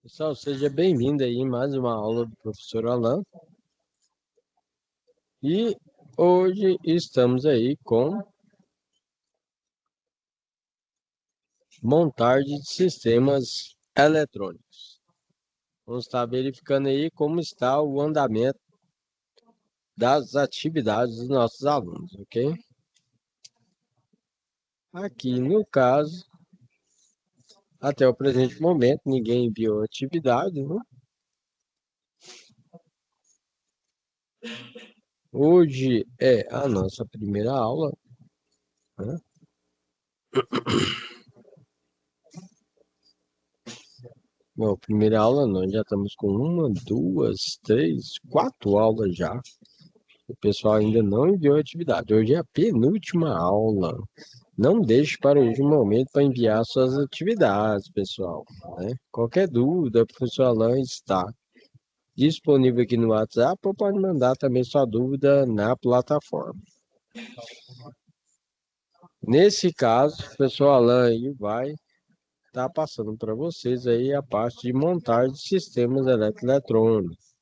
Pessoal, seja bem-vindo aí em mais uma aula do professor Alan. E hoje estamos aí com montagem de sistemas eletrônicos. Vamos estar verificando aí como está o andamento das atividades dos nossos alunos, ok? Aqui no caso, até o presente momento, ninguém enviou atividade, né? Hoje é a nossa primeira aula, né? Bom, primeira aula nós já estamos com uma, duas, três, quatro aulas já. O pessoal ainda não enviou atividade. Hoje é a penúltima aula. Não deixe para o último momento para enviar suas atividades, pessoal, né? Qualquer dúvida, o professor Alan está disponível aqui no WhatsApp ou pode mandar também sua dúvida na plataforma. Nesse caso, o professor Alan aí vai estar passando para vocês aí a parte de montagem de sistemas eletroeletrônicos.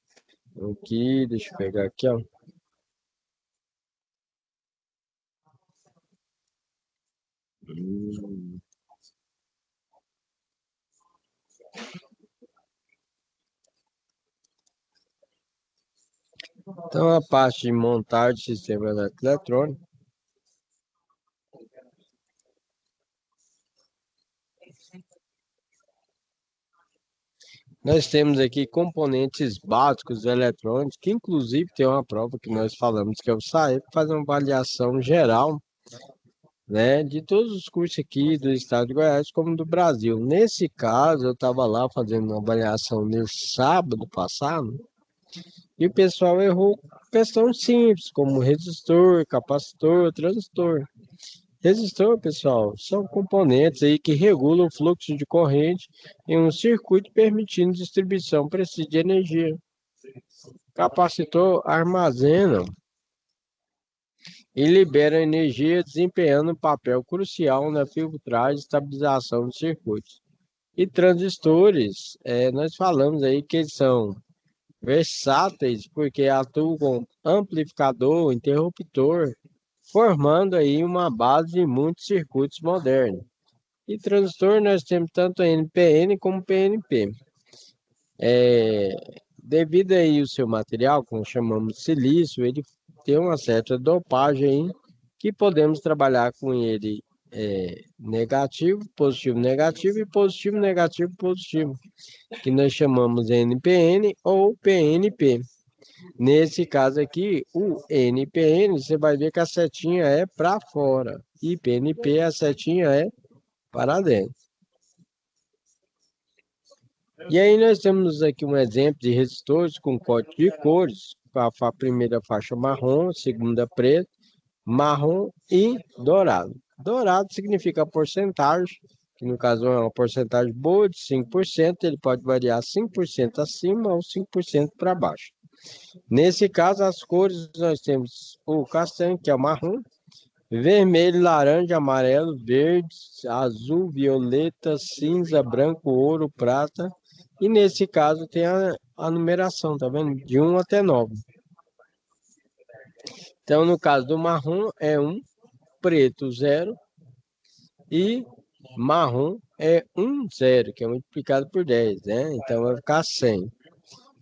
Aqui, deixa eu pegar aqui, ó. Hum. Então, a parte de montar de sistema eletrônico, nós temos aqui componentes básicos eletrônicos, que inclusive tem uma prova que nós falamos que é o SAEP, faz uma avaliação geral, né, de todos os cursos aqui do estado de Goiás, como do Brasil. Nesse caso, eu estava lá fazendo uma avaliação nesse sábado passado, e o pessoal errou questões simples, como resistor, capacitor, transistor. Resistor, pessoal, são componentes aí que regulam o fluxo de corrente em um circuito permitindo distribuição precisa de energia. Capacitor armazena e libera energia, desempenhando um papel crucial na filtragem e estabilização dos circuitos. E transistores, nós falamos aí que eles são versáteis porque atuam como amplificador, interruptor, formando aí uma base de muitos circuitos modernos. E transistor nós temos tanto NPN como PNP. É, devido aí o seu material, como chamamos de silício, ele tem uma certa dopagem aí, que podemos trabalhar com ele negativo, positivo, negativo e positivo, negativo, positivo, que nós chamamos NPN ou PNP. Nesse caso aqui, o NPN, você vai ver que a setinha é para fora e PNP a setinha é para dentro. E aí nós temos aqui um exemplo de resistores com código de cores. A primeira faixa marrom, segunda preta, marrom e dourado. Dourado significa porcentagem, que no caso é uma porcentagem boa de 5%, ele pode variar 5% acima ou 5% para baixo. Nesse caso, as cores nós temos o castanho, que é o marrom, vermelho, laranja, amarelo, verde, azul, violeta, cinza, branco, ouro, prata. E nesse caso tem a numeração, tá vendo? De 1 até 9. Então, no caso do marrom é 1, preto 0 e marrom é 1, 0, que é multiplicado por 10, né? Então vai ficar 100.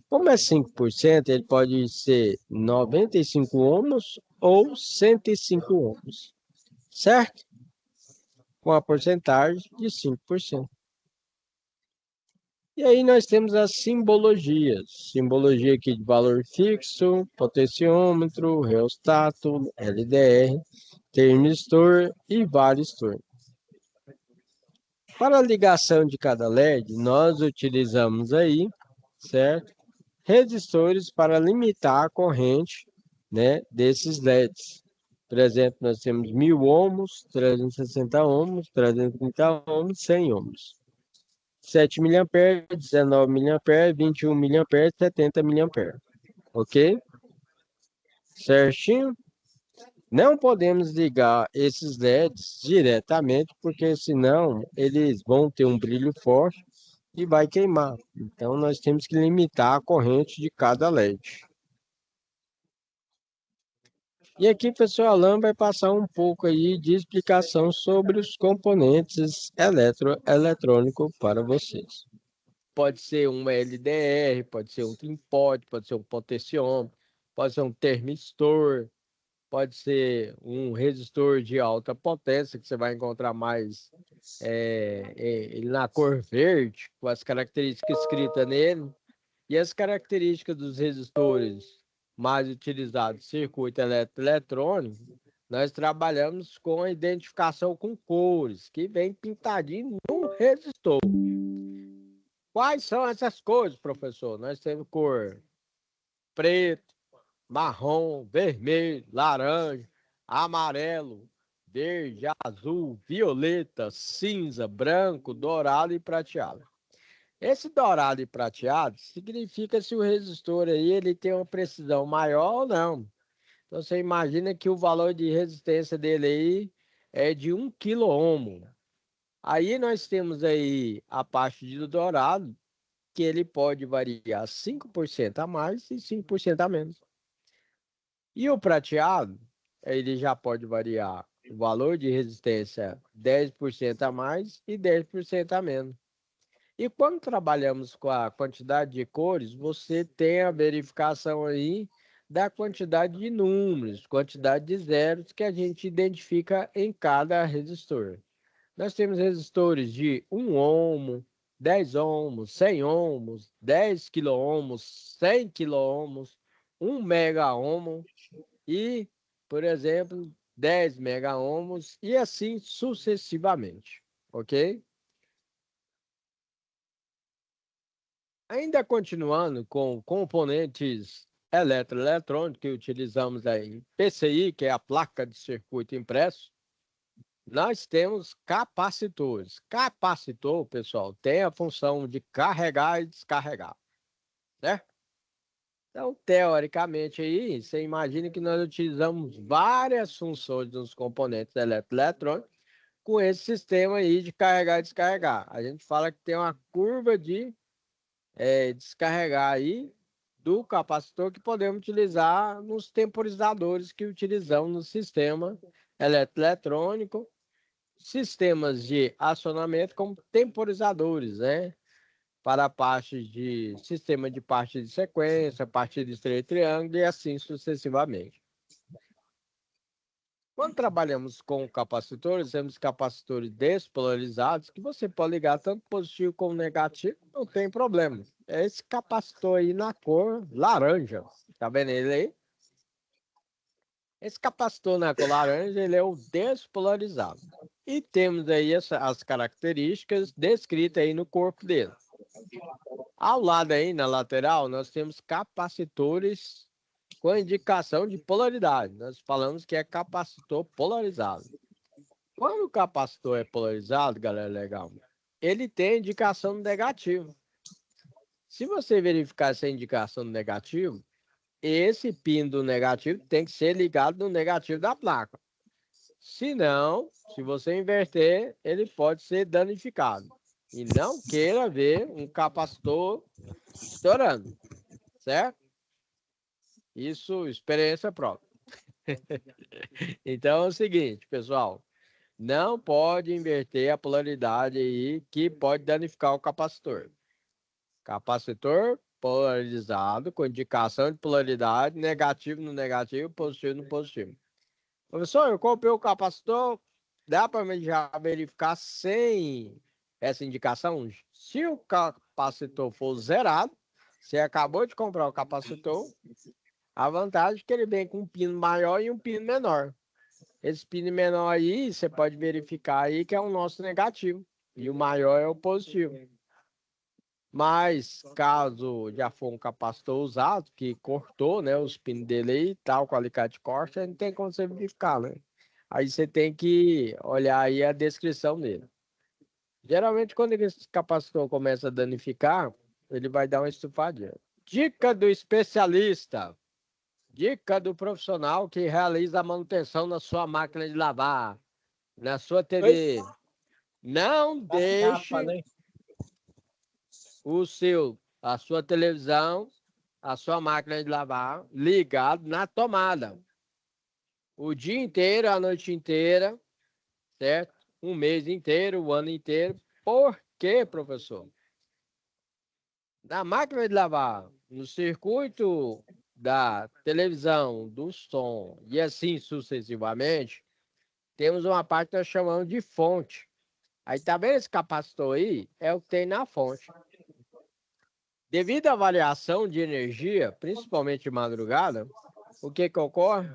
Como é 5%, ele pode ser 95 ohms ou 105 ohms, certo? Com a porcentagem de 5%. E aí nós temos as simbologias. Simbologia aqui de valor fixo, potenciômetro, reostato, LDR, termistor e varistor. Para a ligação de cada LED, nós utilizamos aí, certo? Resistores para limitar a corrente, né, desses LEDs. Por exemplo, nós temos 1000 ohms, 360 ohms, 330 ohms, 100 ohms. 7 mA, 19 mA, 21 mA, 70 mA. Ok? Certinho? Não podemos ligar esses LEDs diretamente, porque senão eles vão ter um brilho forte e vai queimar. Então, nós temos que limitar a corrente de cada LED. E aqui, pessoal, Alan vai passar um pouco aí de explicação sobre os componentes eletrônicos para vocês. Pode ser um LDR, pode ser um trimpod, pode ser um potenciômetro, pode ser um termistor, pode ser um resistor de alta potência, que você vai encontrar mais ele na cor verde, com as características escritas nele. E as características dos resistores mais utilizados, circuito eletrônico, nós trabalhamos com a identificação com cores, que vem pintadinho no resistor. Quais são essas cores, professor? Nós temos cor preto, marrom, vermelho, laranja, amarelo, verde, azul, violeta, cinza, branco, dourado e prateado. Esse dourado e prateado significa se o resistor aí ele tem uma precisão maior ou não. Então você imagina que o valor de resistência dele aí é de 1 quiloohm. Aí nós temos aí a parte do dourado, que ele pode variar 5% a mais e 5% a menos. E o prateado, ele já pode variar o valor de resistência 10% a mais e 10% a menos. E quando trabalhamos com a quantidade de cores, você tem a verificação aí da quantidade de números, quantidade de zeros que a gente identifica em cada resistor. Nós temos resistores de 1 ohmo, 10 ohmos, 100 ohmos, 10 quiloohmos, 100 quiloohmos, 1 mega ohmo e, por exemplo, 10 mega ohmos e assim sucessivamente, ok? Ainda continuando com componentes eletroeletrônicos que utilizamos aí, PCI, que é a placa de circuito impresso, nós temos capacitores. Capacitor, pessoal, tem a função de carregar e descarregar, né? Então, teoricamente aí, você imagina que nós utilizamos várias funções dos componentes eletroeletrônicos com esse sistema aí de carregar e descarregar. A gente fala que tem uma curva de descarregar aí do capacitor que podemos utilizar nos temporizadores que utilizamos no sistema eletrônico, sistemas de acionamento como temporizadores, né? Para a parte de sistema de parte de sequência, parte de estreito triângulo e assim sucessivamente. Quando trabalhamos com capacitores, temos capacitores despolarizados que você pode ligar tanto positivo como negativo, não tem problema. É esse capacitor aí na cor laranja. Tá vendo ele aí? Esse capacitor na cor laranja, ele é o despolarizado. E temos aí as características descritas aí no corpo dele. Ao lado aí, na lateral, nós temos capacitores com indicação de polaridade. Nós falamos que é capacitor polarizado. Quando o capacitor é polarizado, galera, legal, ele tem indicação negativa. Se você verificar essa indicação do negativo, esse pino do negativo tem que ser ligado no negativo da placa. Se não, se você inverter, ele pode ser danificado. E não queira ver um capacitor estourando, certo? Isso, experiência própria. Então é o seguinte, pessoal, não pode inverter a polaridade aí que pode danificar o capacitor. Capacitor polarizado com indicação de polaridade, negativo no negativo, positivo no positivo. Professor, eu comprei o capacitor, dá para mim já verificar sem essa indicação? Se o capacitor for zerado, você acabou de comprar o capacitor, a vantagem é que ele vem com um pino maior e um pino menor. Esse pino menor aí, você pode verificar aí que é o nosso negativo. E o maior é o positivo. Mas, caso já for um capacitor usado, que cortou, né, os pinos dele aí, tal, com alicate corta, não tem como você verificar, né? Aí você tem que olhar aí a descrição dele. Geralmente, quando esse capacitor começa a danificar, ele vai dar uma estufadinha. Dica do especialista. Dica do profissional que realiza a manutenção na sua máquina de lavar, na sua TV. Não deixe a sua televisão, a sua máquina de lavar ligado na tomada. O dia inteiro, a noite inteira, certo? Um mês inteiro, o ano inteiro. Por quê, professor? Na máquina de lavar, no circuito da televisão, do som e assim sucessivamente, temos uma parte que nós chamamos de fonte. Aí tá vendo esse capacitor aí? É o que tem na fonte. Devido à variação de energia, principalmente de madrugada, o que que ocorre?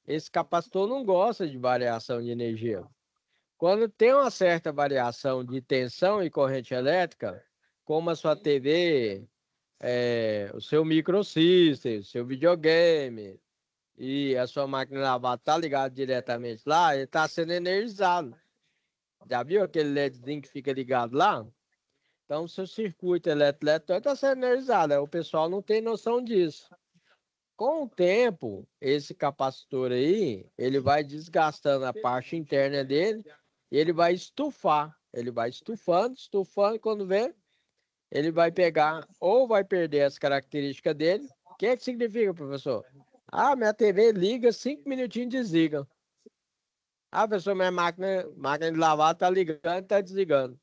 Esse capacitor não gosta de variação de energia. Quando tem uma certa variação de tensão e corrente elétrica, como a sua TV, o seu microsystem, o seu videogame e a sua máquina de lavar está ligado diretamente lá, ele está sendo energizado. Já viu aquele LEDzinho que fica ligado lá? Então, o seu circuito elétrico está sendo energizado. O pessoal não tem noção disso. Com o tempo, esse capacitor aí, ele vai desgastando a parte interna dele e ele vai estufar. Ele vai estufando, estufando, e quando vê, ele vai pegar ou vai perder as características dele. O que é que significa, professor? Ah, minha TV liga, 5 minutinhos desliga. Ah, professor, minha máquina de lavar tá ligando, tá desligando.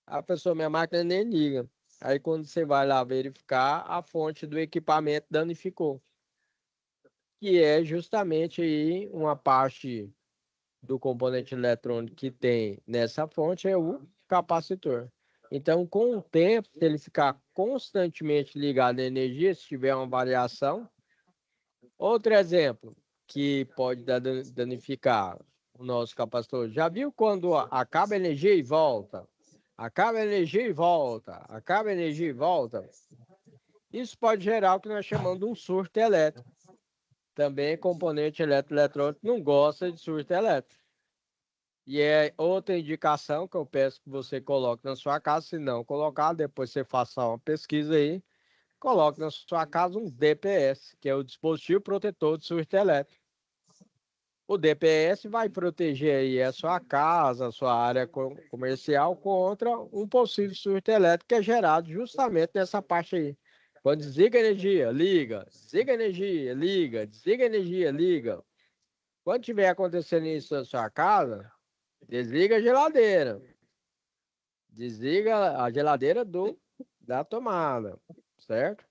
Ah, professor, minha máquina nem liga. Aí quando você vai lá verificar, a fonte do equipamento danificou. Que é justamente aí uma parte do componente eletrônico que tem nessa fonte é o capacitor. Então, com o tempo, se ele ficar constantemente ligado à energia, se tiver uma variação. Outro exemplo que pode danificar o nosso capacitor. Já viu quando acaba a energia e volta? Acaba a energia e volta. Acaba a energia e volta. Isso pode gerar o que nós chamamos de um surto elétrico. Também componente eletroeletrônico não gosta de surto elétrico. E é outra indicação que eu peço que você coloque na sua casa. Se não colocar, depois você faça uma pesquisa aí. Coloque na sua casa um DPS, que é o dispositivo protetor de surto elétrico. O DPS vai proteger aí a sua casa, a sua área comercial contra um possível surto elétrico que é gerado justamente nessa parte aí. Quando desliga a energia, liga. Desliga a energia, liga. Desliga a energia, liga. Quando tiver acontecendo isso na sua casa, desliga a geladeira. Desliga a geladeira da tomada, certo?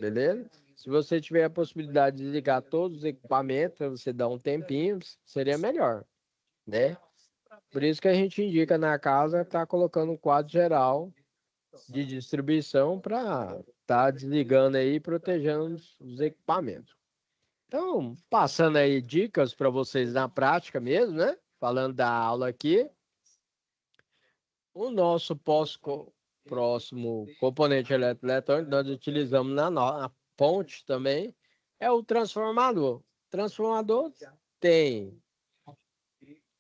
Beleza? Se você tiver a possibilidade de desligar todos os equipamentos, para você dar um tempinho, seria melhor, né? Por isso que a gente indica na casa estar colocando um quadro geral de distribuição para estar desligando aí e protegendo os equipamentos. Então, passando aí dicas para vocês na prática mesmo, né? Falando da aula aqui, o nosso próximo componente eletrônico nós utilizamos na ponte também é o transformador. O transformador tem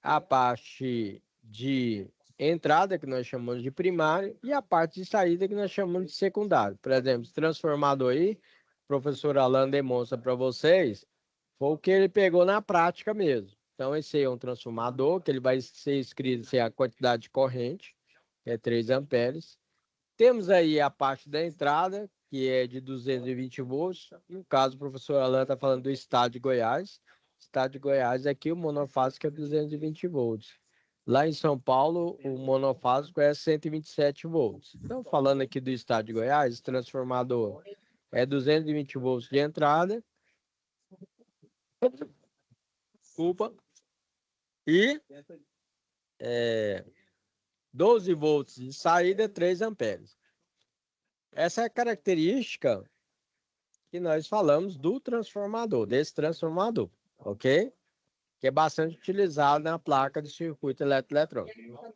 a parte de entrada, que nós chamamos de primário, e a parte de saída, que nós chamamos de secundário. Por exemplo, esse transformador aí, o professor Alan demonstra para vocês, foi o que ele pegou na prática mesmo. Então, esse aí é um transformador, que ele vai ser escrito assim, a quantidade de corrente, que é 3 amperes. Temos aí a parte da entrada, que é de 220 volts. No caso, o professor Alan está falando do estado de Goiás. Estado de Goiás, aqui o monofásico é 220 volts. Lá em São Paulo, o monofásico é 127 volts. Então, falando aqui do estado de Goiás, o transformador é 220 volts de entrada. Desculpa. E 12 volts de saída, 3 amperes. Essa é a característica que nós falamos do transformador, desse transformador, ok? Que é bastante utilizado na placa de circuito eletroeletrônico.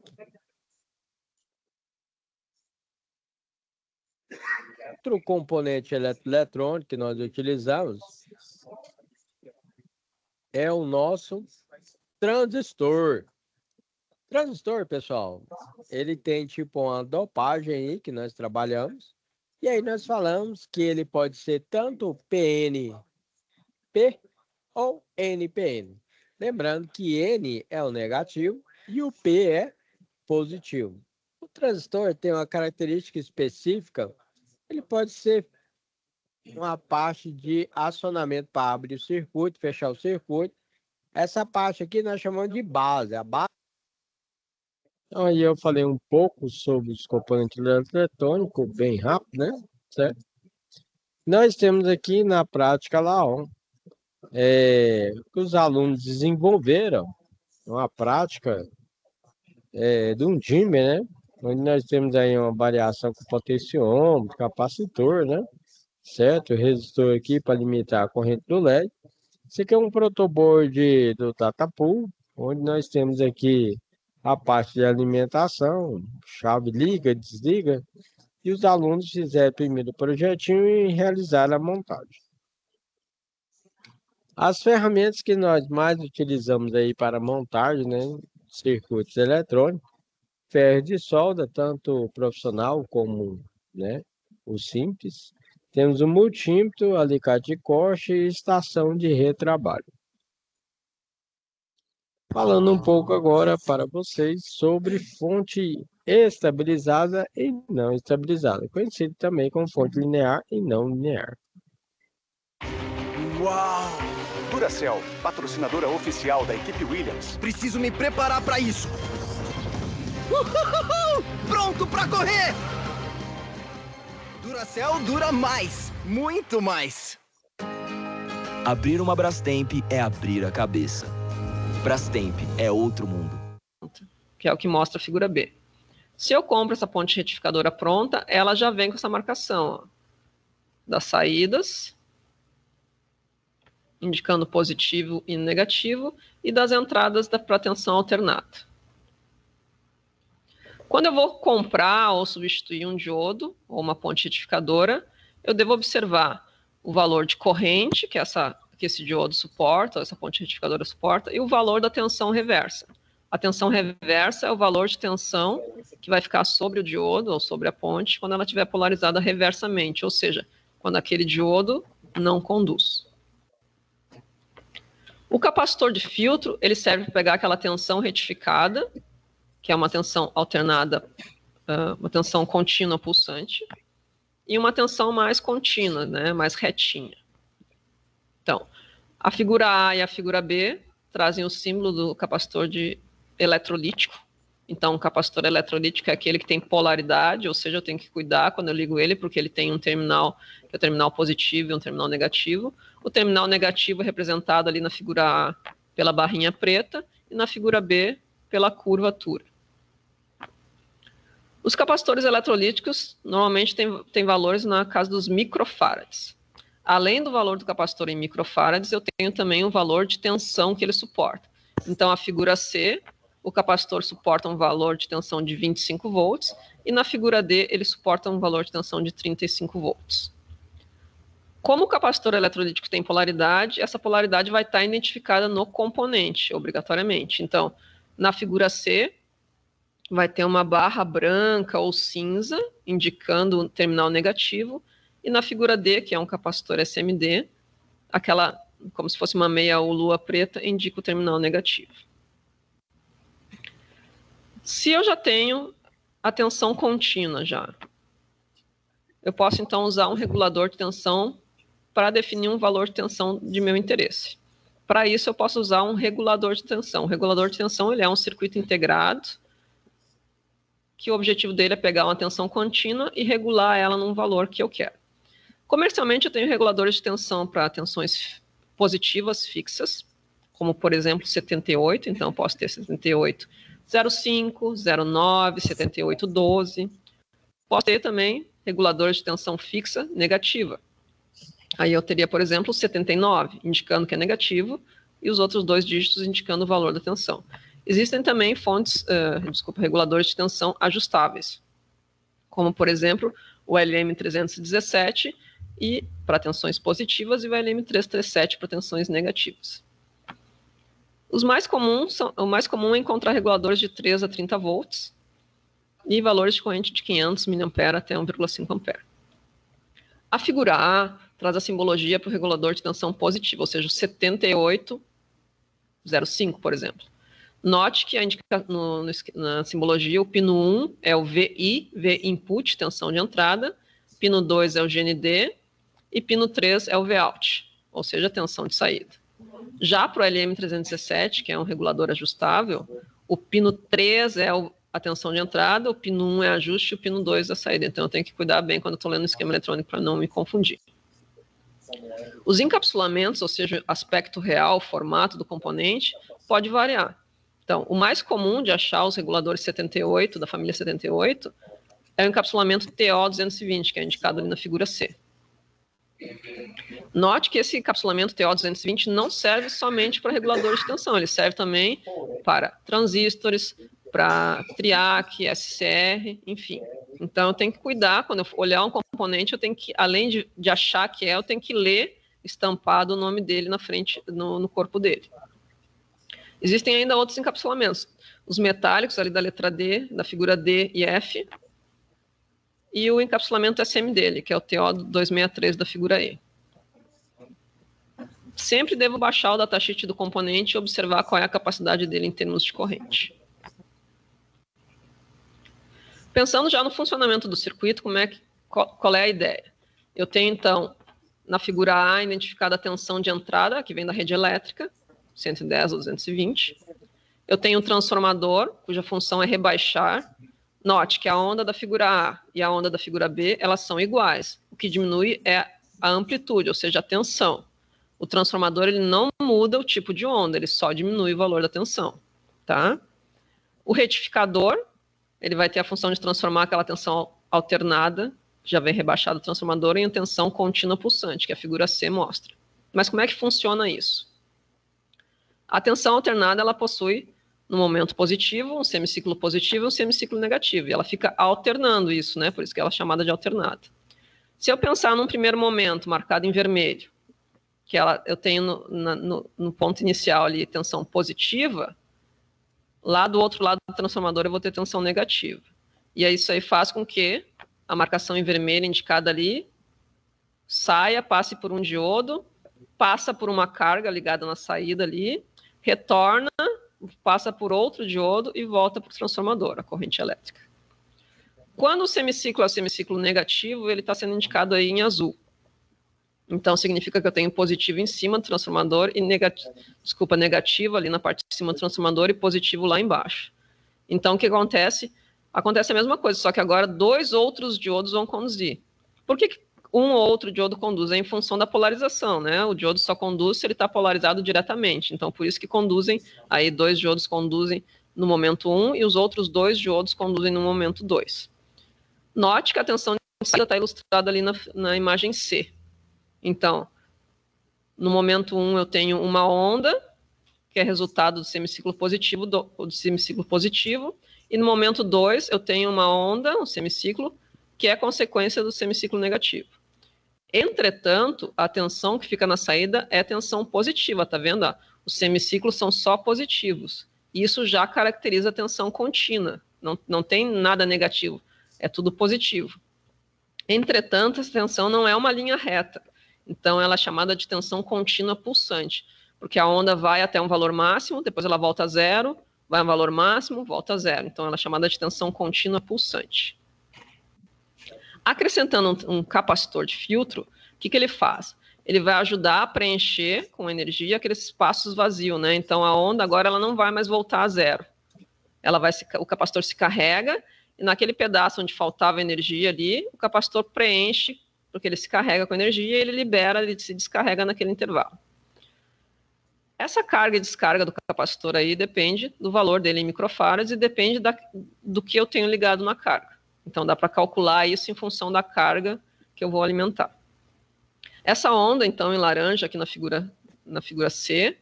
Outro componente eletroeletrônico que nós utilizamos é o nosso transistor. Transistor, pessoal, ele tem tipo uma dopagem aí que nós trabalhamos. E aí nós falamos que ele pode ser tanto PNP ou NPN. Lembrando que N é o negativo e o P é positivo. transistor tem uma característica específica, ele pode ser uma parte de acionamento para abrir o circuito, fechar o circuito. Essa parte aqui nós chamamos de base. A base. Então, aí eu falei um pouco sobre os componentes eletrônicos, bem rápido, né? Certo? Nós temos aqui na prática lá, ó, que os alunos desenvolveram uma prática de um dimmer, né? Onde nós temos aí uma variação com potenciômetro, capacitor, né? Certo? O resistor aqui para limitar a corrente do LED. Esse aqui é um protoboard do Datapool, onde nós temos aqui a parte de alimentação, chave liga, desliga, e os alunos fizeram primeiro o projetinho e realizaram a montagem. As ferramentas que nós mais utilizamos aí para montagem, né, de circuitos eletrônicos, ferro de solda, tanto profissional como, né, o simples. Temos o multímetro, alicate de corte e estação de retrabalho. Falando um pouco agora para vocês sobre fonte estabilizada e não estabilizada, conhecido também como fonte linear e não linear. Uau! Duracell, patrocinadora oficial da equipe Williams. Preciso me preparar para isso. Pronto para correr! Duracell dura mais, muito mais. Abrir uma Brastemp é abrir a cabeça. Brastemp é outro mundo. Que é o que mostra a figura B. Se eu compro essa ponte retificadora pronta, ela já vem com essa marcação, ó, das saídas, indicando positivo e negativo, e das entradas para tensão alternada. Quando eu vou comprar ou substituir um diodo ou uma ponte retificadora, eu devo observar o valor de corrente que esse diodo suporta, ou essa ponte retificadora suporta, e o valor da tensão reversa. A tensão reversa é o valor de tensão que vai ficar sobre o diodo ou sobre a ponte quando ela estiver polarizada reversamente, ou seja, quando aquele diodo não conduz. O capacitor de filtro, ele serve para pegar aquela tensão retificada, que é uma tensão alternada, uma tensão contínua pulsante, e uma tensão mais contínua, né, mais retinha. Então, a figura A e a figura B trazem o símbolo do capacitor eletrolítico. Então, o capacitor eletrolítico é aquele que tem polaridade, ou seja, eu tenho que cuidar quando eu ligo ele, porque ele tem um terminal, que é o terminal positivo e um terminal negativo. O terminal negativo é representado ali na figura A pela barrinha preta e na figura B pela curvatura. Os capacitores eletrolíticos normalmente têm valores na casa dos microfarads. Além do valor do capacitor em microfarads, eu tenho também o valor de tensão que ele suporta. Então, a figura C, o capacitor suporta um valor de tensão de 25 volts, e na figura D, ele suporta um valor de tensão de 35 volts. Como o capacitor eletrolítico tem polaridade, essa polaridade vai estar identificada no componente, obrigatoriamente. Então, na figura C, vai ter uma barra branca ou cinza, indicando o terminal negativo, e na figura D, que é um capacitor SMD, aquela, como se fosse uma meia ou lua preta, indica o terminal negativo. Se eu já tenho a tensão contínua eu posso então usar um regulador de tensão para definir um valor de tensão de meu interesse. Para isso, eu posso usar um regulador de tensão. O regulador de tensão ele é um circuito integrado, que o objetivo dele é pegar uma tensão contínua e regular ela num valor que eu quero. Comercialmente, eu tenho reguladores de tensão para tensões positivas fixas, como, por exemplo, 78. Então, eu posso ter 78, 0,5, 0,9, 78, 12. Posso ter também reguladores de tensão fixa negativa. Aí eu teria, por exemplo, 79, indicando que é negativo, e os outros dois dígitos indicando o valor da tensão. Existem também reguladores de tensão ajustáveis, como, por exemplo, o LM317 e para tensões positivas e o LM337 para tensões negativas. O mais comum é encontrar reguladores de 3 a 30 volts e valores de corrente de 500 mA até 1,5 A. A figura A traz a simbologia para o regulador de tensão positiva, ou seja, o 78,05, por exemplo. Note que na simbologia o pino 1 é o VI, V input, tensão de entrada, pino 2 é o GND e pino 3 é o Vout, ou seja, tensão de saída. Já para o LM317, que é um regulador ajustável, o pino 3 é a tensão de entrada, o pino 1 é ajuste e o pino 2 é a saída. Então eu tenho que cuidar bem quando eu estou lendo o esquema eletrônico para não me confundir. Os encapsulamentos, ou seja, aspecto real, formato do componente, pode variar. Então, o mais comum de achar os reguladores 78, da família 78, é o encapsulamento TO220, que é indicado ali na figura C. Note que esse encapsulamento TO220 não serve somente para reguladores de tensão, ele serve também para transistores, para TRIAC, SCR, enfim. Então, eu tenho que cuidar, quando eu olhar um componente, eu tenho que, além de achar que eu tenho que ler estampado o nome dele na frente, no corpo dele. Existem ainda outros encapsulamentos. Os metálicos, ali da letra D, da figura D e F, e o encapsulamento SM dele, que é o TO263 da figura E. Sempre devo baixar o datasheet do componente e observar qual é a capacidade dele em termos de corrente. Pensando já no funcionamento do circuito, qual é a ideia? Eu tenho, então, na figura A, identificada a tensão de entrada, que vem da rede elétrica, 110 ou 220. Eu tenho um transformador, cuja função é rebaixar. Note que a onda da figura A e a onda da figura B, elas são iguais. O que diminui é a amplitude, ou seja, a tensão. O transformador ele não muda o tipo de onda, ele só diminui o valor da tensão. Tá? O retificador, ele vai ter a função de transformar aquela tensão alternada, já vem rebaixado o transformador, em tensão contínua pulsante, que a figura C mostra. Mas como é que funciona isso? A tensão alternada, ela possui, no momento positivo, um semiciclo positivo e um semiciclo negativo. E ela fica alternando isso, né? Por isso que ela é chamada de alternada. Se eu pensar num primeiro momento, marcado em vermelho, que eu tenho no ponto inicial ali tensão positiva, lá do outro lado do transformador eu vou ter tensão negativa. E aí isso aí faz com que a marcação em vermelho indicada ali saia, passe por um diodo, passa por uma carga ligada na saída ali, retorna, passa por outro diodo e volta para o transformador, a corrente elétrica. Quando o semiciclo é o semiciclo negativo, ele está sendo indicado aí em azul. Então, significa que eu tenho positivo em cima do transformador e negativo ali na parte de cima do transformador e positivo lá embaixo. Então, o que acontece? Acontece a mesma coisa, só que agora 2 outros diodos vão conduzir. Por que um ou outro diodo conduz? É em função da polarização, né? O diodo só conduz se ele está polarizado diretamente. Então, por isso que conduzem, aí 2 diodos conduzem no momento 1 e os outros 2 diodos conduzem no momento 2. Note que a tensão de saída está ilustrada ali na imagem C. Então, no momento 1 eu tenho uma onda, que é resultado do semiciclo positivo, e no momento 2 eu tenho uma onda, um semiciclo, que é consequência do semiciclo negativo. Entretanto, a tensão que fica na saída é tensão positiva, tá vendo? Os semiciclos são só positivos. Isso já caracteriza a tensão contínua, não tem nada negativo, é tudo positivo. Entretanto, essa tensão não é uma linha reta. Então, ela é chamada de tensão contínua pulsante, porque a onda vai até um valor máximo, depois ela volta a zero, vai a um valor máximo, volta a zero. Então, ela é chamada de tensão contínua pulsante. Acrescentando um capacitor de filtro, o que ele faz? Ele vai ajudar a preencher com energia aqueles espaços vazios, né? Então, a onda agora ela não vai mais voltar a zero. O capacitor se carrega, e naquele pedaço onde faltava energia ali, o capacitor preenche, porque ele se carrega com energia e ele libera, ele se descarrega naquele intervalo. Essa carga e descarga do capacitor aí depende do valor dele em microfarads e depende do que eu tenho ligado na carga. Então dá para calcular isso em função da carga que eu vou alimentar. Essa onda, então, em laranja, aqui na figura C,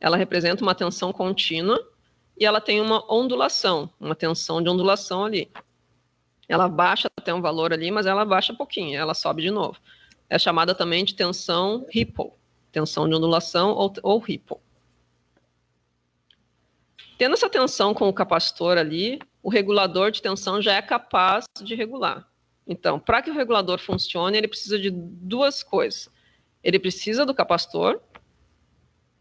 ela representa uma tensão contínua e ela tem uma ondulação, uma tensão de ondulação ali. Ela baixa até um valor ali, mas ela baixa pouquinho, ela sobe de novo. É chamada também de tensão ripple, tensão de ondulação ou ripple. Tendo essa tensão com o capacitor ali, o regulador de tensão já é capaz de regular. Então, para que o regulador funcione, ele precisa de 2 coisas. Ele precisa do capacitor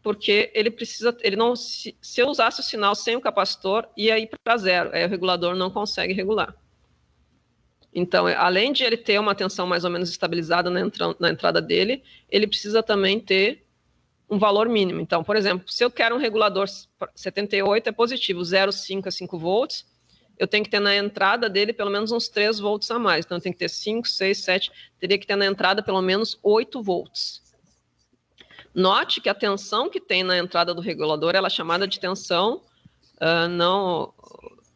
porque ele não, se eu usasse o sinal sem o capacitor, ia ir para zero, aí o regulador não consegue regular. Então, além de ele ter uma tensão mais ou menos estabilizada na entrada dele, ele precisa também ter um valor mínimo. Então, por exemplo, se eu quero um regulador 78 é positivo, 0,5 a 5 volts, eu tenho que ter na entrada dele pelo menos uns 3 volts a mais. Então, eu tenho que ter 5, 6, 7, teria que ter na entrada pelo menos 8 volts. Note que a tensão que tem na entrada do regulador, ela é chamada de tensão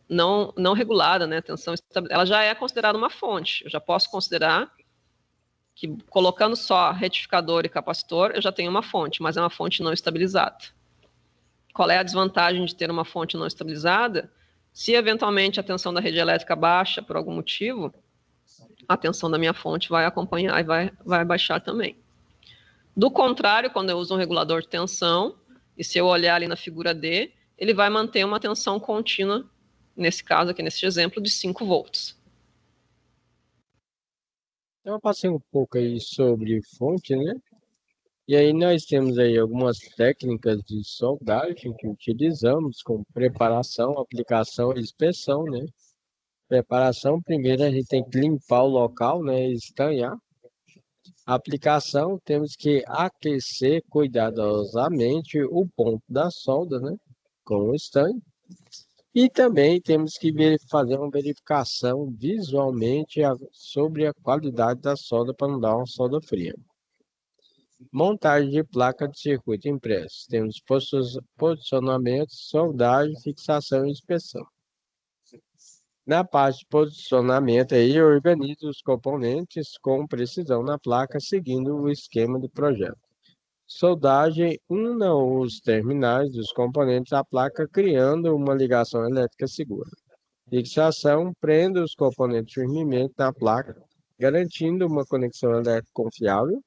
não regulada, né? Tensão ela já é considerada uma fonte. Eu já posso considerar que colocando só retificador e capacitor, eu já tenho uma fonte, mas é uma fonte não estabilizada. Qual é a desvantagem de ter uma fonte não estabilizada? Se eventualmente a tensão da rede elétrica baixa por algum motivo, a tensão da minha fonte vai acompanhar e vai baixar também. Do contrário, quando eu uso um regulador de tensão, e se eu olhar ali na figura D, ele vai manter uma tensão contínua, nesse caso aqui, nesse exemplo, de 5 volts. Então, eu passei um pouco aí sobre fonte, né? E aí nós temos aí algumas técnicas de soldagem que utilizamos, como preparação, aplicação e inspeção, né? Preparação, primeiro a gente tem que limpar o local, né? Estanhar. Aplicação, temos que aquecer cuidadosamente o ponto da solda, né? Com o estanho. E também temos que fazer uma verificação visualmente sobre a qualidade da solda para não dar uma solda fria. Montagem de placa de circuito impresso. Temos posicionamento, soldagem, fixação e inspeção. Na parte de posicionamento, aí, eu organizo os componentes com precisão na placa, seguindo o esquema do projeto. Soldagem, una os terminais dos componentes à placa, criando uma ligação elétrica segura. Fixação, prenda os componentes firmemente na placa, garantindo uma conexão elétrica confiável.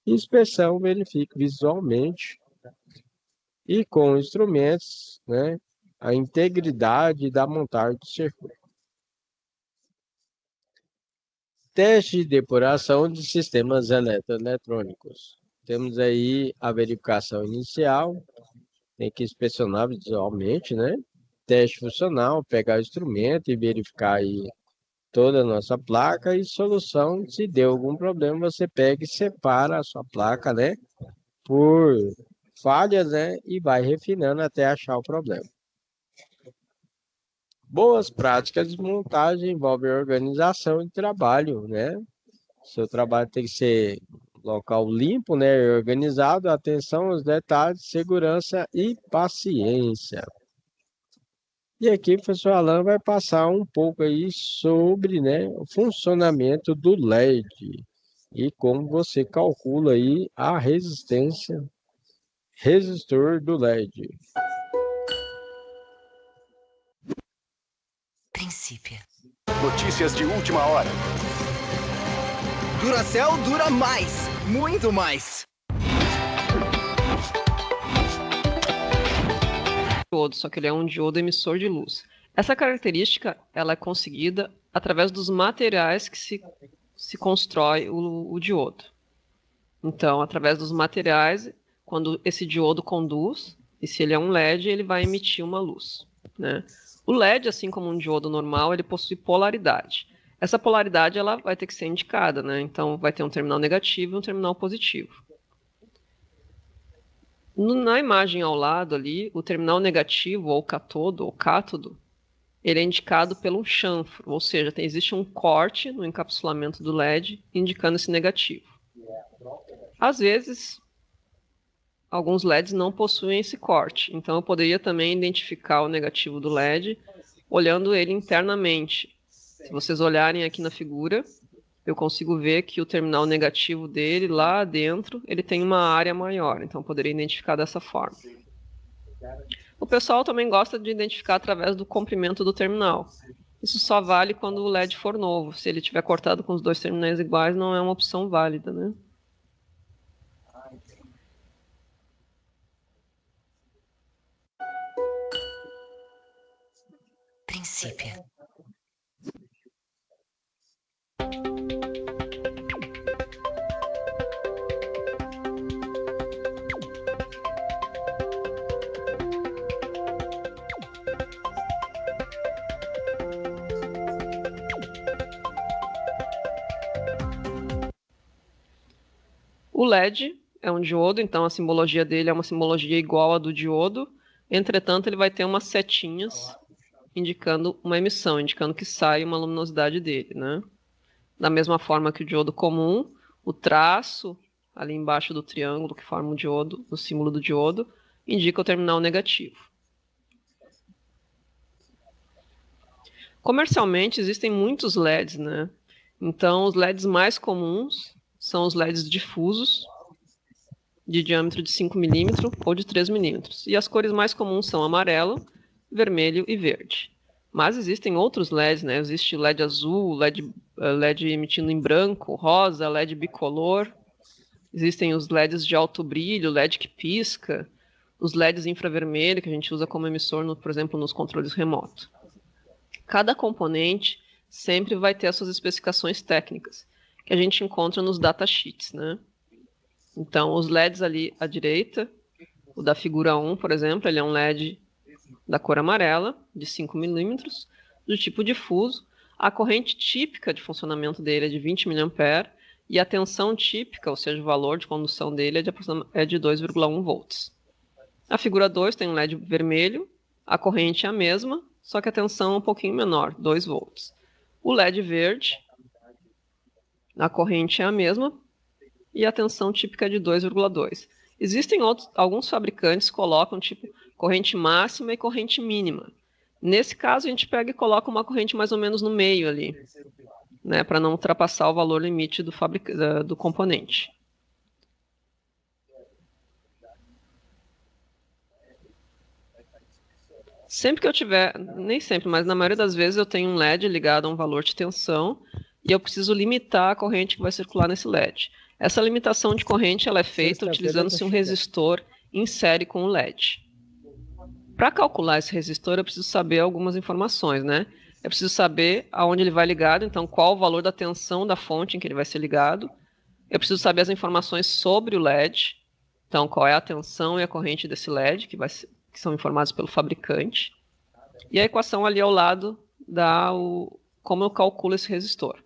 Inspeção, verifique visualmente e com instrumentos, né, a integridade da montagem do circuito. Teste de depuração de sistemas eletrônicos. Temos aí a verificação inicial, tem que inspecionar visualmente, né? Teste funcional, pegar o instrumento e verificar aí toda a nossa placa e solução, se deu algum problema, você pega e separa a sua placa, né? Por falhas, né? E vai refinando até achar o problema. Boas práticas de montagem envolvem organização e trabalho, né? Seu trabalho tem que ser local limpo, né? Organizado, atenção aos detalhes, segurança e paciência. E aqui o professor Alan vai passar um pouco aí sobre, né, o funcionamento do LED e como você calcula aí a resistor do LED. Princípio. Notícias de última hora. Duracell dura mais, muito mais. Diodo, só que ele é um diodo emissor de luz. Essa característica ela é conseguida através dos materiais que se constrói o diodo. Então, através dos materiais, quando esse diodo conduz, e se ele é um LED, ele vai emitir uma luz, né? O LED, assim como um diodo normal, ele possui polaridade. Essa polaridade ela vai ter que ser indicada, né? Então, vai ter um terminal negativo e um terminal positivo. Na imagem ao lado ali, o terminal negativo, ou catodo, ou cátodo, ele é indicado pelo chanfro, ou seja, existe um corte no encapsulamento do LED indicando esse negativo. Às vezes, alguns LEDs não possuem esse corte, então eu poderia também identificar o negativo do LED olhando ele internamente. Se vocês olharem aqui na figura, eu consigo ver que o terminal negativo dele, lá dentro, ele tem uma área maior. Então, eu poderia identificar dessa forma. O pessoal também gosta de identificar através do comprimento do terminal. Isso só vale quando o LED for novo. Se ele tiver cortado com os dois terminais iguais, não é uma opção válida, né? Princípio. O LED é um diodo, então a simbologia dele é uma simbologia igual à do diodo. Entretanto, ele vai ter umas setinhas indicando uma emissão, indicando que sai uma luminosidade dele, né? Da mesma forma que o diodo comum, o traço ali embaixo do triângulo que forma o diodo, o símbolo do diodo, indica o terminal negativo. Comercialmente existem muitos LEDs, né? Então, os LEDs mais comuns são os LEDs difusos, de diâmetro de 5 mm ou de 3 mm. E as cores mais comuns são amarelo, vermelho e verde. Mas existem outros LEDs, né? Existe LED azul, LED emitindo em branco, rosa, LED bicolor. Existem os LEDs de alto brilho, LED que pisca, os LEDs infravermelho, que a gente usa como emissor, por exemplo, nos controles remotos. Cada componente sempre vai ter as suas especificações técnicas, que a gente encontra nos datasheets, né? Então, os LEDs ali à direita, o da figura 1, por exemplo, ele é um LED da cor amarela, de 5 mm, do tipo difuso. A corrente típica de funcionamento dele é de 20 mA e a tensão típica, ou seja, o valor de condução dele é de 2,1 volts. A figura 2 tem um LED vermelho, a corrente é a mesma, só que a tensão é um pouquinho menor, 2 volts. O LED verde, a corrente é a mesma e a tensão típica é de 2,2. Existem alguns fabricantes que colocam tipo corrente máxima e corrente mínima. Nesse caso, a gente pega e coloca uma corrente mais ou menos no meio ali, né, para não ultrapassar o valor limite do componente. Sempre que eu tiver, nem sempre, mas na maioria das vezes eu tenho um LED ligado a um valor de tensão e eu preciso limitar a corrente que vai circular nesse LED. Essa limitação de corrente ela é feita utilizando-se um resistor em série com o LED. Para calcular esse resistor, eu preciso saber algumas informações, né? Eu preciso saber aonde ele vai ligado, então qual o valor da tensão da fonte em que ele vai ser ligado. Eu preciso saber as informações sobre o LED, então qual é a tensão e a corrente desse LED, que são informados pelo fabricante. E a equação ali ao lado dá como eu calculo esse resistor.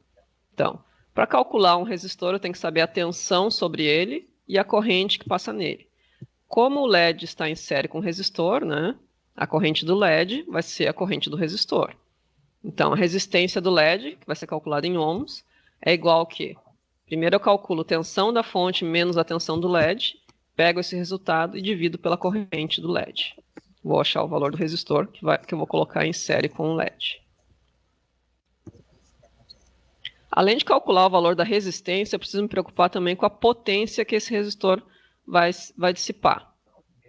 Então, para calcular um resistor, eu tenho que saber a tensão sobre ele e a corrente que passa nele. Como o LED está em série com o resistor, né, a corrente do LED vai ser a corrente do resistor. Então, a resistência do LED, que vai ser calculada em ohms, é igual ao quê? Primeiro eu calculo a tensão da fonte menos a tensão do LED, pego esse resultado e divido pela corrente do LED. Vou achar o valor do resistor que eu vou colocar em série com o LED. Além de calcular o valor da resistência, eu preciso me preocupar também com a potência que esse resistor vai dissipar.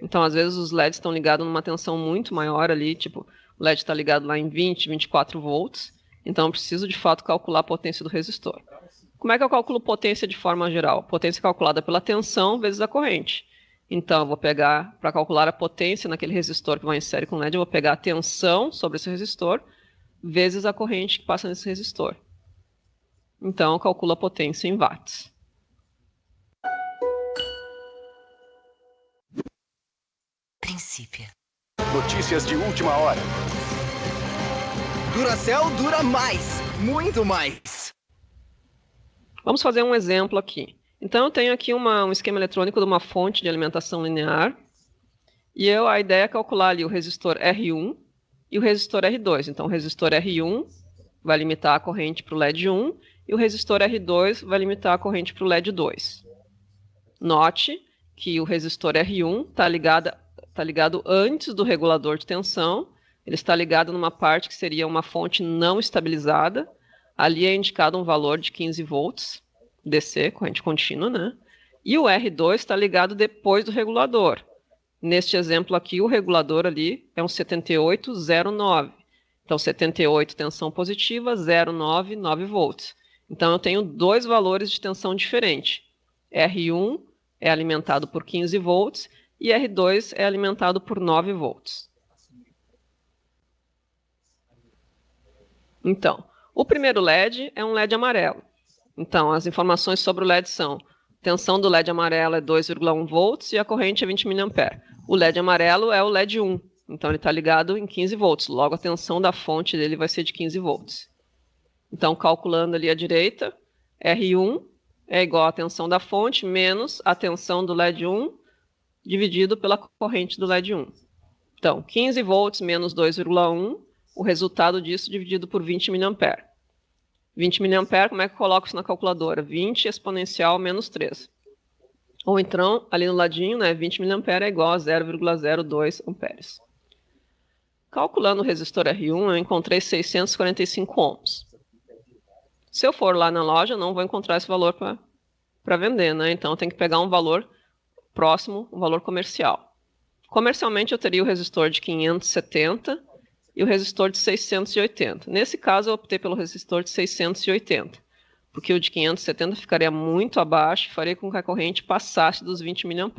Então, às vezes, os LEDs estão ligados numa tensão muito maior ali, tipo, o LED está ligado lá em 20, 24 volts, então eu preciso, de fato, calcular a potência do resistor. Como é que eu calculo potência de forma geral? Potência calculada pela tensão vezes a corrente. Então, eu vou pegar, para calcular a potência naquele resistor que vai em série com LED, eu vou pegar a tensão sobre esse resistor vezes a corrente que passa nesse resistor. Então, eu calculo a potência em watts. Princípio. Notícias de última hora. Duracell dura mais, muito mais. Vamos fazer um exemplo aqui. Então, eu tenho aqui um esquema eletrônico de uma fonte de alimentação linear. E a ideia é calcular ali o resistor R1 e o resistor R2. Então, o resistor R1 vai limitar a corrente para o LED 1 e o resistor R2 vai limitar a corrente para o LED 2. Note que o resistor R1 está ligado antes do regulador de tensão. Ele está ligado numa parte que seria uma fonte não estabilizada. Ali é indicado um valor de 15 volts, DC, corrente contínua, né? E o R2 está ligado depois do regulador. Neste exemplo aqui, o regulador ali é um 7809. Então, 78 tensão positiva, 0,9, 9 volts. Então, eu tenho dois valores de tensão diferentes. R1 é alimentado por 15 volts e R2 é alimentado por 9 volts. Então, o primeiro LED é um LED amarelo. Então, as informações sobre o LED são: tensão do LED amarelo é 2,1 volts e a corrente é 20 mA. O LED amarelo é o LED 1, então ele está ligado em 15 volts. Logo, a tensão da fonte dele vai ser de 15 volts. Então, calculando ali à direita, R1 é igual à tensão da fonte menos a tensão do LED 1 dividido pela corrente do LED 1. Então, 15 volts menos 2,1, o resultado disso dividido por 20 mA. 20 mA, como é que eu coloco isso na calculadora? 20 exponencial menos 3. Ou então, ali no ladinho, né, 20 mA é igual a 0,02 amperes. Calculando o resistor R1, eu encontrei 645 ohms. Se eu for lá na loja, não vou encontrar esse valor para vender, né? Então, eu tenho que pegar um valor próximo, um valor comercial. Comercialmente, eu teria o resistor de 570 e o resistor de 680. Nesse caso, eu optei pelo resistor de 680, porque o de 570 ficaria muito abaixo e faria com que a corrente passasse dos 20 mA.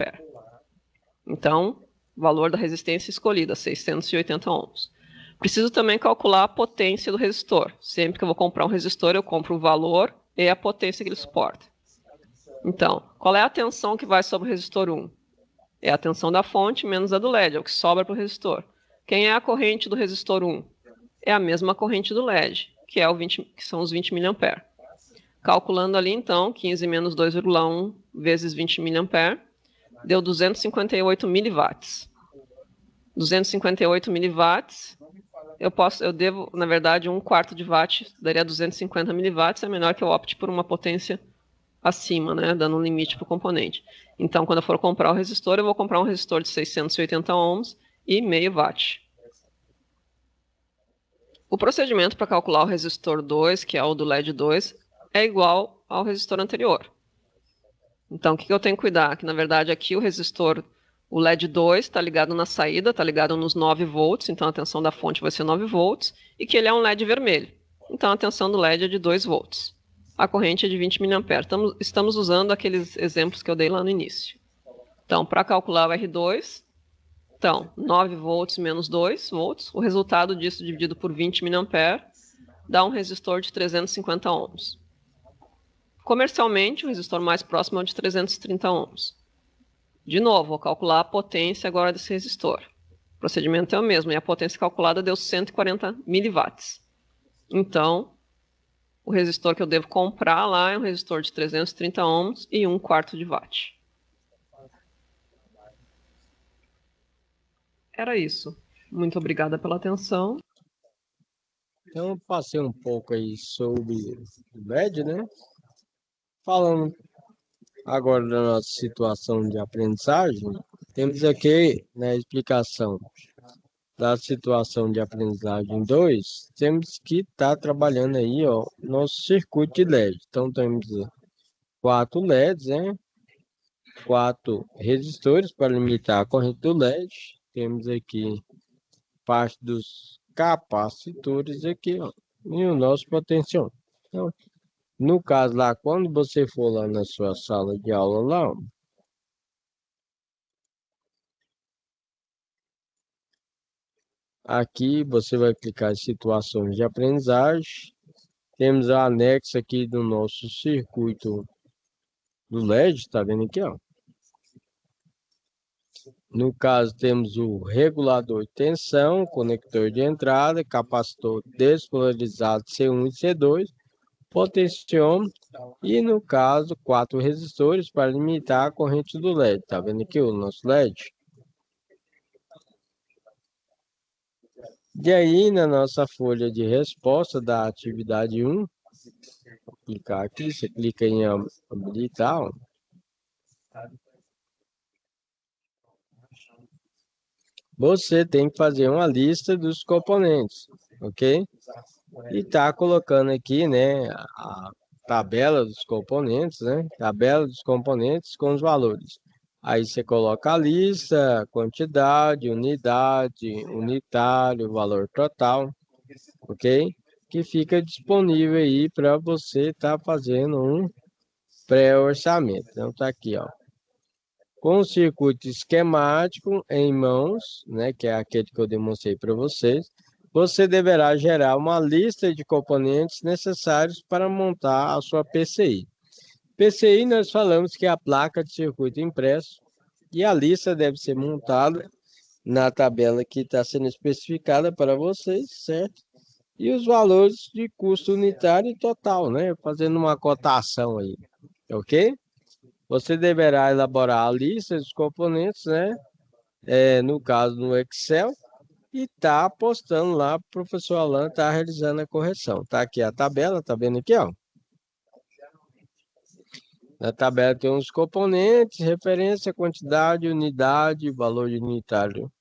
Então, valor da resistência escolhida, 680 ohms. Preciso também calcular a potência do resistor. Sempre que eu vou comprar um resistor, eu compro o valor e a potência que ele suporta. Então, qual é a tensão que vai sobre o resistor 1? É a tensão da fonte menos a do LED, é o que sobra para o resistor. Quem é a corrente do resistor 1? É a mesma corrente do LED, que são os 20 mA. Calculando ali, então, 15 menos 2,1 vezes 20 mA, deu 258 miliwatts. 258 miliwatts, eu devo, na verdade, 1/4 de watt, daria 250 miliwatts, é melhor que eu opte por uma potência acima, né, dando um limite para o componente. Então, quando eu for comprar o resistor, eu vou comprar um resistor de 680 ohms e meio watt. O procedimento para calcular o resistor 2, que é o do LED 2, é igual ao resistor anterior. Então, o que eu tenho que cuidar? Que, na verdade, aqui o resistor, o LED 2, está ligado na saída, está ligado nos 9 volts, então a tensão da fonte vai ser 9 volts, e que ele é um LED vermelho. Então, a tensão do LED é de 2 volts. A corrente é de 20 mA. Estamos usando aqueles exemplos que eu dei lá no início. Então, para calcular o R2, então, 9 volts menos 2 volts, o resultado disso dividido por 20 mA dá um resistor de 350 ohms. Comercialmente, o resistor mais próximo é o de 330 ohms. De novo, vou calcular a potência agora desse resistor. O procedimento é o mesmo, e a potência calculada deu 140 miliwatts. Então, o resistor que eu devo comprar lá é um resistor de 330 ohms e 1/4 de watt. Era isso. Muito obrigada pela atenção. Então, eu passei um pouco aí sobre o LED, né? Falando agora da nossa situação de aprendizagem, temos aqui na explicação da situação de aprendizagem 2, temos que estar trabalhando aí, ó, nosso circuito de LED. Então, temos 4 LEDs, né? 4 resistores para limitar a corrente do LED. Temos aqui parte dos capacitores aqui, ó, e o nosso potenciômetro. Então, no caso lá, quando você for lá na sua sala de aula lá, ó, aqui você vai clicar em situações de aprendizagem. Temos a anexo aqui do nosso circuito do LED, tá vendo aqui, ó? No caso, temos o regulador de tensão, conector de entrada, capacitor despolarizado C1 e C2, potenciômetro e, no caso, 4 resistores para limitar a corrente do LED. Tá vendo aqui o nosso LED? E aí, na nossa folha de resposta da atividade 1, vou clicar aqui, você clica em habilitar, ó. Você tem que fazer uma lista dos componentes, ok? E tá colocando aqui, né, a tabela dos componentes, né? Tabela dos componentes com os valores. Aí você coloca a lista, quantidade, unidade, unitário, valor total, ok? Que fica disponível aí para você estar fazendo um pré-orçamento. Então tá aqui, ó. Com o circuito esquemático em mãos, né, que é aquele que eu demonstrei para vocês, você deverá gerar uma lista de componentes necessários para montar a sua PCI. PCI nós falamos que é a placa de circuito impresso e a lista deve ser montada na tabela que está sendo especificada para vocês, certo? E os valores de custo unitário e total, né, fazendo uma cotação aí. ok? Você deverá elaborar a lista dos componentes, né? No caso, no Excel, e tá postando lá, o professor Alan tá realizando a correção. Tá aqui a tabela, tá vendo aqui, ó? Na tabela tem os componentes, referência, quantidade, unidade, valor unitário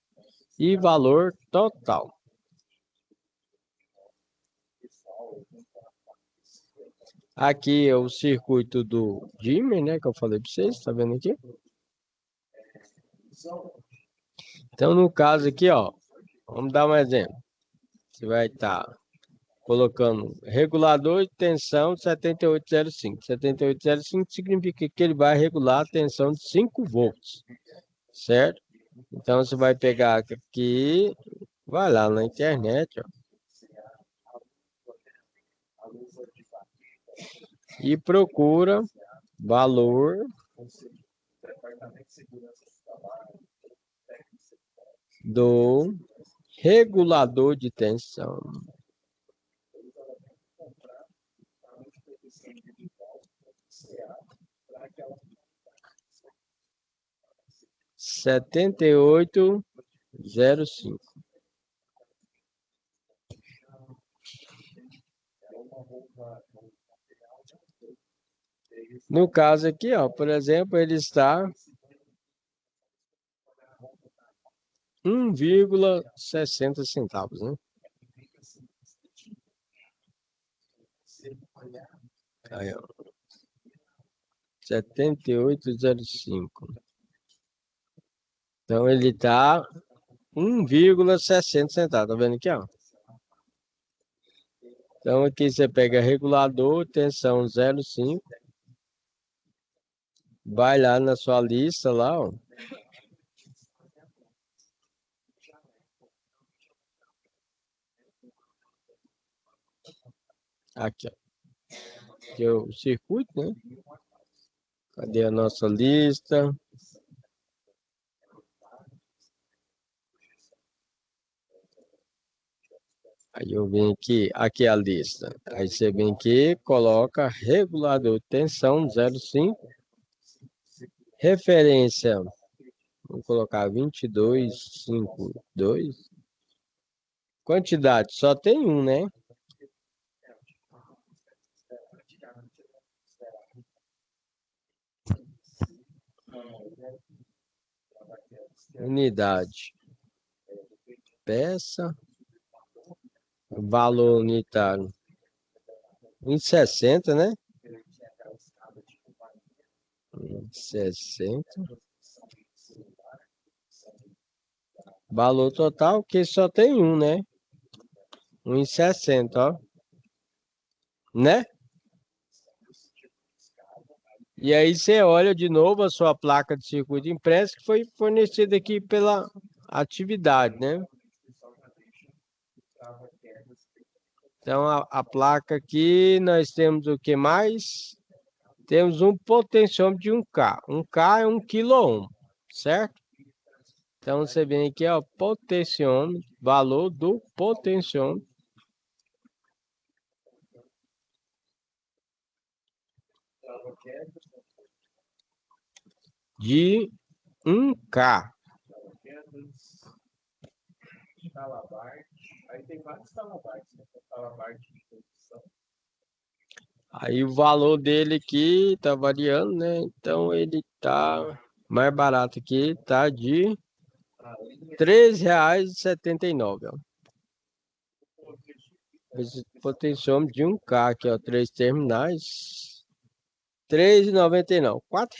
e valor total. Aqui é o circuito do dimmer, né, que eu falei para vocês, tá vendo aqui? Então, no caso aqui, ó, vamos dar um exemplo. Você vai estar colocando regulador de tensão 7805. 7805 significa que ele vai regular a tensão de 5 volts, certo? Então, você vai pegar aqui, vai lá na internet, ó, e procura valor do regulador de tensão. Setenta e oito zero cinco. No caso aqui, ó, por exemplo, ele está 1,60 centavos, né? Aí, ó. 7805. Então ele está 1,60 centavos, tá vendo aqui, ó? Então aqui você pega regulador, tensão 0,5. Vai lá na sua lista lá, ó. Aqui, ó. Aqui é o circuito, né? Cadê a nossa lista? Aí eu venho aqui é a lista. Aí você vem aqui, coloca regulador de tensão 0,5. Referência, vou colocar 2252. Quantidade, só tem um, né? Unidade. Peça. Valor unitário. 1,60, né? 1,60. Valor total, que só tem um, né? 1,60, ó. Né? E aí você olha de novo a sua placa de circuito impresso que foi fornecida aqui pela atividade, né? Então a placa aqui nós temos o que mais? Temos um potenciômetro de 1K. 1K é 1 kΩ, certo? Então você vem aqui, ó, potenciômetro, valor do potenciômetro. De 1K. Aí o valor dele aqui tá variando, né? Então ele tá mais barato aqui, tá de R$ 13,79, ó. Esse potenciômetro de 1K aqui, ó, 3 terminais. R$ 3,99, R$ 4.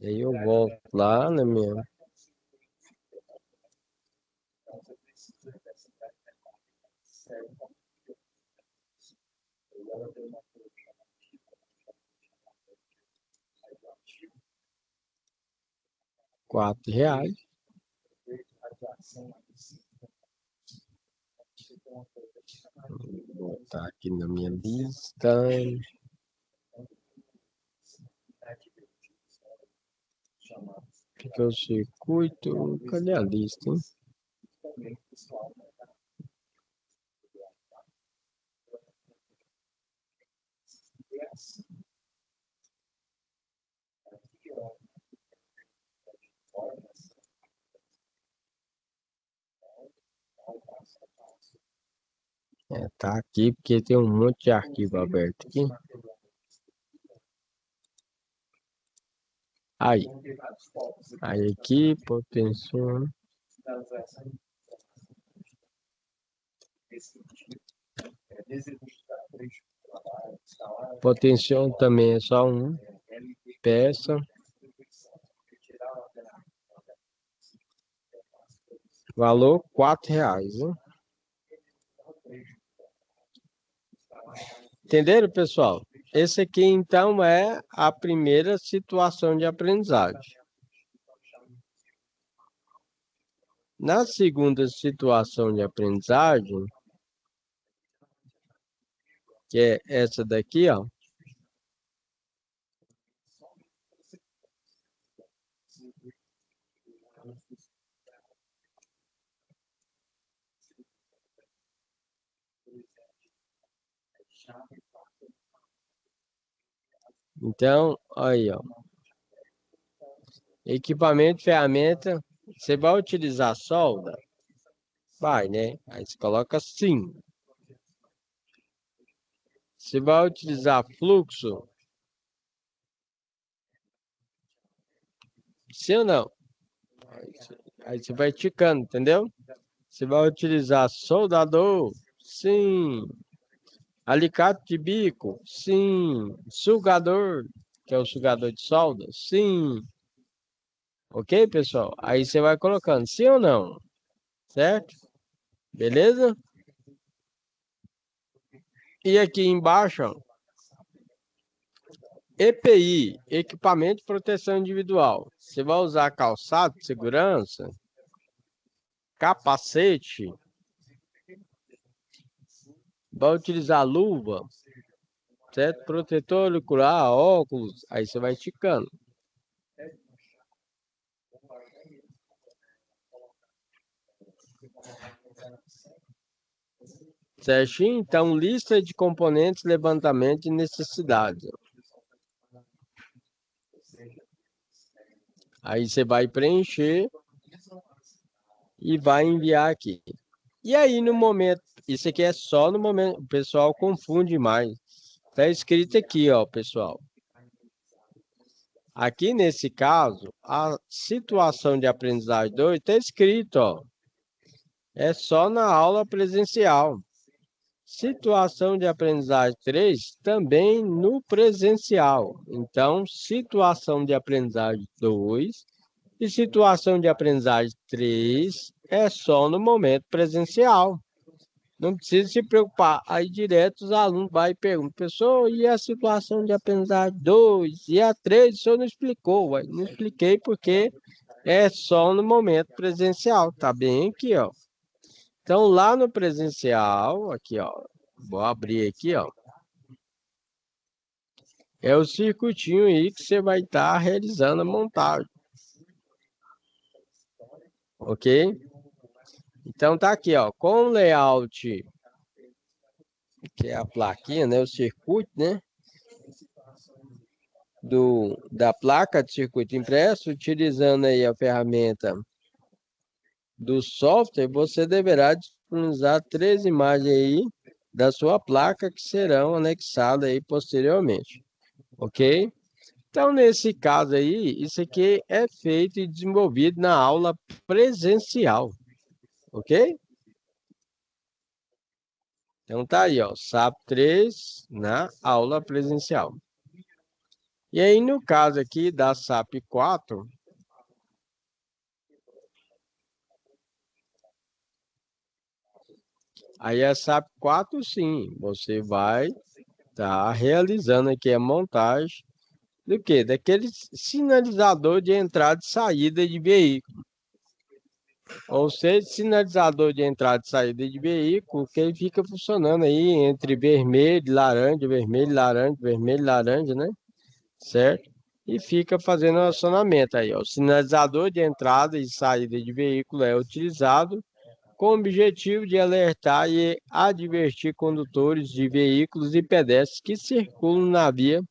E aí eu volto lá na minha. R$ 4. Vou botar aqui na minha lista. Fica o circuito. Cadê a lista, hein? Tá aqui porque tem um monte de arquivo aberto aqui. Aí. Aí aqui, potencial. Potencial também é só um. Peça. Valor R$4, hein? Entenderam, pessoal? Esse aqui, então, é a primeira situação de aprendizagem. Na segunda situação de aprendizagem, que é essa daqui, ó. Então, aí, ó. Equipamento, ferramenta. Você vai utilizar solda? Vai, né? Aí você coloca sim. Você vai utilizar fluxo? Sim ou não? Aí você vai ticando, entendeu? Você vai utilizar soldador? Sim. Alicate de bico? Sim. Sugador, que é o sugador de solda? Sim. Ok, pessoal? Aí você vai colocando sim ou não, certo? Beleza? E aqui embaixo, ó, EPI, equipamento de proteção individual. Você vai usar calçado de segurança, capacete, vai utilizar luva, certo? Protetor ocular, óculos, aí você vai esticando. Certinho? Então, lista de componentes, levantamento de necessidades. Aí você vai preencher e vai enviar aqui. E aí, no momento, isso aqui é só no momento, o pessoal confunde mais. Tá escrito aqui, ó, pessoal. Aqui nesse caso, a situação de aprendizagem 2 está escrito, ó. É só na aula presencial. Situação de aprendizagem 3 também no presencial. Então, situação de aprendizagem 2 e situação de aprendizagem 3 é só no momento presencial. Não precisa se preocupar. Aí direto os alunos vão e perguntam, professor, e a situação de aprendizagem 2? E a 3? O senhor não explicou. Ué. Não expliquei porque é só no momento presencial. Tá bem aqui, ó. Então, lá no presencial, aqui, ó. Vou abrir aqui, ó. É o circuitinho aí que você vai estar realizando a montagem. Ok? Então, tá aqui, ó. Com layout, que é a plaquinha, né? O circuito, né? Da placa de circuito impresso, utilizando aí a ferramenta do software, você deverá disponibilizar 3 imagens aí da sua placa que serão anexadas aí posteriormente, ok? Então, nesse caso aí, isso aqui é feito e desenvolvido na aula presencial, ok? Então, tá aí, ó, SAP 3 na aula presencial. E aí, no caso aqui da SAP 4, aí a SAP 4, sim, você vai estar realizando aqui a montagem do quê? Daquele sinalizador de entrada e saída de veículo. Ou seja, sinalizador de entrada e saída de veículo, que ele fica funcionando aí entre vermelho, laranja, vermelho, laranja, né? Certo? e fica fazendo o acionamento aí, ó. O sinalizador de entrada e saída de veículo é utilizado com o objetivo de alertar e advertir condutores de veículos e pedestres que circulam na via,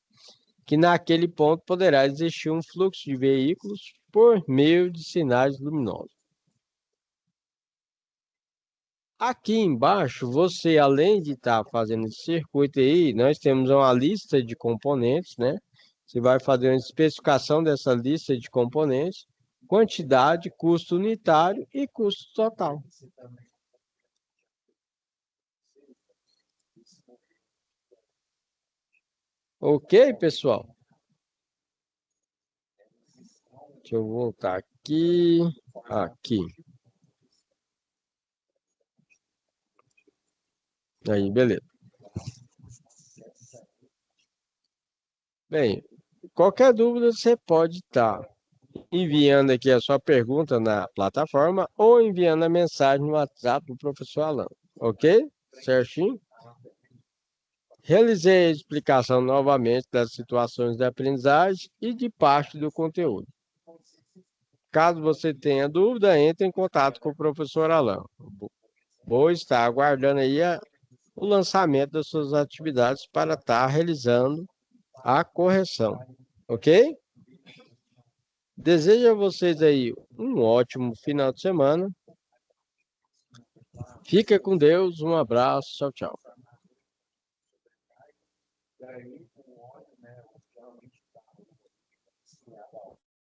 que naquele ponto poderá existir um fluxo de veículos por meio de sinais luminosos. Aqui embaixo, você, além de estar fazendo esse circuito aí, nós temos uma lista de componentes, né? Você vai fazer uma especificação dessa lista de componentes, quantidade, custo unitário e custo total. Ok, pessoal? Deixa eu voltar aqui. Aqui. Aí, beleza. Bem, qualquer dúvida você pode estar enviando aqui a sua pergunta na plataforma ou enviando a mensagem no WhatsApp do professor Alan. Ok? Certinho? Realizei a explicação novamente das situações de aprendizagem e de parte do conteúdo. Caso você tenha dúvida, entre em contato com o professor Alan. Vou estar aguardando aí o lançamento das suas atividades para estar realizando a correção. Ok? Desejo a vocês aí um ótimo final de semana. Fica com Deus, um abraço, tchau, tchau.